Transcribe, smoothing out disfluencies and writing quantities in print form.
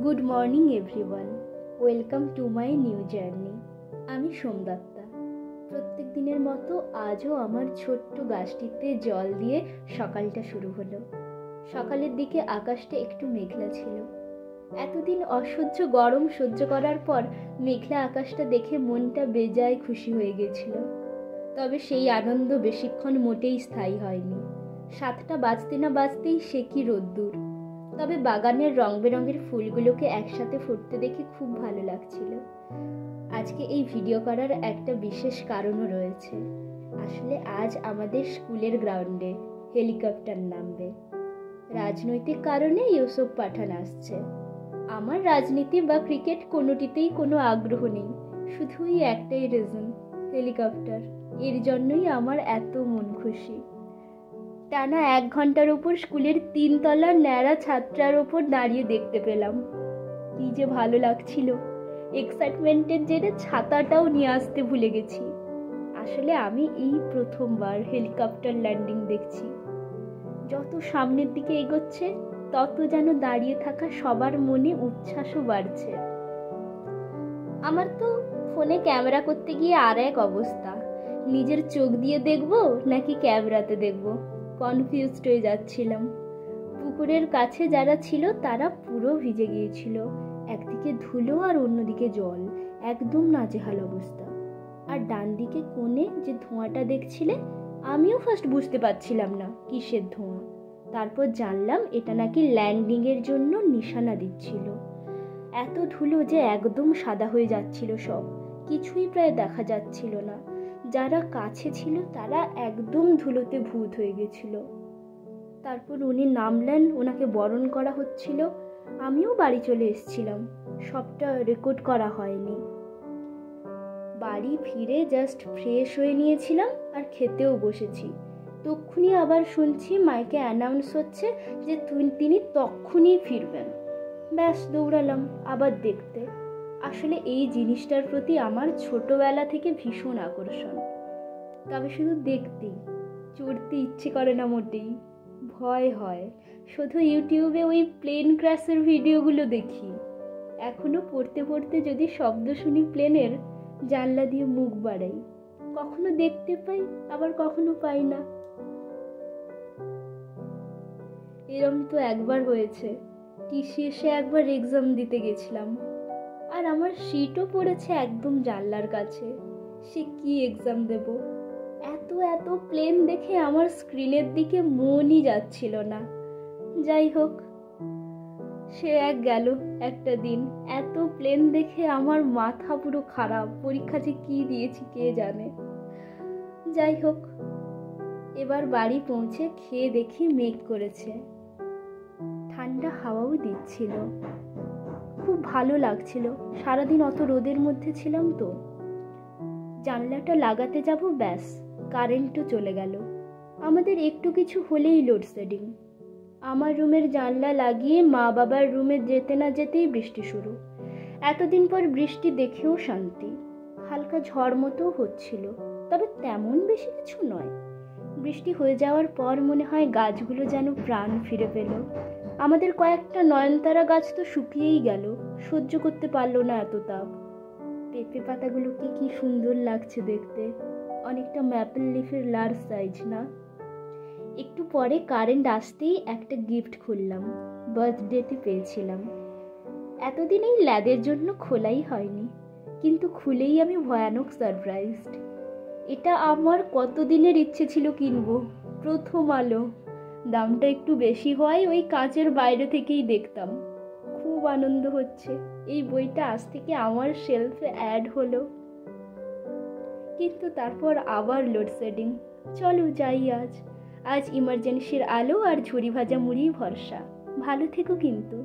Good morning everyone, welcome to my new journey. আমি সোমদত্তা। প্রত্যেক দিনের মতো আজও আমার ছোট্ট গাছটিতে জল দিয়ে সকালটা শুরু হলো। সকালের দিকে আকাশটা একটু মেঘলা ছিল। এতদিন অসহ্য গরম সহ্য করার পর মেঘলা আকাশটা দেখে মনটা বেজায় খুশি হয়ে গেছিল। তবে সেই আনন্দ বেশিক্ষণ মোটেই স্থায়ী হয়নি। 7টা বাজতে না বাজতেই সে কি রোদ্দুর। তবে বাগানের রং বেরঙের ফুলগুলোকে একসাথে ফুটতে দেখে খুব ভালো লাগছিল। আজকে এই ভিডিও করার একটা বিশেষ কারণও রয়েছে। আসলে আজ আমাদের স্কুলের গ্রাউন্ডে হেলিকপ্টার নামবে। রাজনৈতিক কারণে ইউসুফ পাঠান আসছে। আমার রাজনীতি বা ক্রিকেট কোনোটিতেই কোনো আগ্রহ নেই, শুধুই একটাই রিজন, হেলিকপ্টার। এর জন্যই আমার এত মন খুশি। টানা 1 ঘন্টার উপর স্কুলের 3 তলার ন্যাড়া ছাত্রার ওপর দাঁড়িয়ে দেখতে পেলাম। কি যে ভালো লাগছিল। এক্সাইটমেন্টের জেরে ছাতাটাও নিয়ে আসতে ভুলে গেছি। আসলে আমি এই প্রথমবার হেলিকপ্টার ল্যান্ডিং দেখছি। যত সামনের দিকে এগোচ্ছে তত যেন দাঁড়িয়ে থাকা সবার মনে উচ্ছ্বাসও বাড়ছে। আমার তো ফোনে ক্যামেরা করতে গিয়ে আর এক অবস্থা। নিজের চোখ দিয়ে দেখবো নাকি ক্যামেরাতে দেখবো, কনফিউজড হয়ে যাচ্ছিলাম। পুকুরের কাছে যারা ছিল তারা পুরো ভিজে গিয়েছিল। একদিকে ধুলো আর অন্যদিকে জল, একদম নাজেহাল অবস্থা। আর ডান দিকে কোণে যে ধোঁয়াটা দেখছিলে, আমিও ফার্স্ট বুঝতে পারছিলাম না কিসের ধোঁয়া। তারপর জানলাম এটা নাকি ল্যান্ডিং এর জন্য নিশানা দিচ্ছিল। এত ধুলো যে একদম সাদা হয়ে যাচ্ছিল সব, কিছুই প্রায় দেখা যাচ্ছিল না। যারা কাছে ছিল তারা একদম ধুলোতে ভূত হয়ে গেছিল। তারপর উনি নামলেন, ওনাকে বরণ করা হচ্ছিল। আমিও বাড়ি চলে এসেছিলাম, সবটা রেকর্ড করা হয়নি। বাড়ি ফিরে জাস্ট ফ্রেশ হয়ে নিয়েছিলাম আর খেতেও বসেছি। তক্ষুনি আবার শুনছি মাইকে অ্যানাউন্স হচ্ছে যে তিনি তক্ষুনি ফিরবেন। ব্যাস দৌড়ালাম আবার দেখতে। আসলে এই জিনিসটার প্রতি আমার ছোটবেলা থেকে ভীষণ আকর্ষণ। তবে শুধু দেখতেই, চড়তে ইচ্ছে করে না মোটেই, ভয় হয়। শুধু ইউটিউবে ওই প্লেন ক্র্যাশের ভিডিওগুলো দেখি। এখনো পড়তে পড়তে যদি শব্দ শুনি প্লেনের, জানলা দিয়ে মুখ বাড়াই। কখনো দেখতে পাই, আবার কখনো পাই না। এরম তো একবার হয়েছে, টিসিএসে একবার এক্সাম দিতে গেছিলাম, আর আমার সিটও পড়েছে একদম জানলার কাছে। সে কি এক্সাম দেব? এত এত প্লেন দেখে আমার স্ক্রিনের দিকে মনই যাচ্ছিল না। যাই হোক, সে এক গেল একটা দিন। এত প্লেন দেখে আমার মাথা পুরো খারাপ। পরীক্ষা যে কি দিয়েছি কে জানে। যাই হোক, এবার বাড়ি পৌঁছে খেয়ে দেখি মেঘ করেছে, ঠান্ডা হাওয়াও দিচ্ছিল। খুব ভালো লাগছিল। সারাদিন অত রোদের মধ্যে ছিলাম তো। জানলাটা লাগাতে যাব, ব্যাস কারেন্টও চলে গেল। আমাদের একটু কিছু হলেই লোডশেডিং। আমার রুমের জানলা লাগিয়ে মা বাবার রুমে যেতে না যেতেই বৃষ্টি শুরু। এতদিন পর বৃষ্টি দেখেও শান্তি। হালকা ঝড় মতো হচ্ছিল, তবে তেমন বেশি কিছু নয়। বৃষ্টি হয়ে যাওয়ার পর মনে হয় গাছগুলো যেন প্রাণ ফিরে পেল। আমাদের কয়েকটা নয়নতারা গাছ তো শুকিয়েই গেল, সহ্য করতে পারলো না এত তাপ। পেঁপে পাতাগুলোকে কি সুন্দর লাগছে দেখতে, অনেকটা ম্যাপল লিফের লার্জ সাইজ না? একটু পরে কারেন্ট আসতেই একটা গিফট খুললাম, বার্থডেতে পেয়েছিলাম। এতদিন এই ল্যাদের জন্য খোলাই হয়নি, কিন্তু খুলেই আমি ভয়ানক সারপ্রাইজড। এটা আমার কতদিনের ইচ্ছে ছিল কিনবো, প্রথম আলো। দামটা একটু বেশি হওয়ায় ওই কাঁচের বাইরে থেকেই দেখতাম। খুব আনন্দ হচ্ছে, এই বইটা আজ থেকে আমার শেলফে অ্যাড হলো। কিন্তু তারপর আবার লোডশেডিং। চলো যাই আজ ইমার্জেন্সির আলো আর ঝুরি ভাজা মুড়ি ভরসা। ভালো থেকো কিন্তু।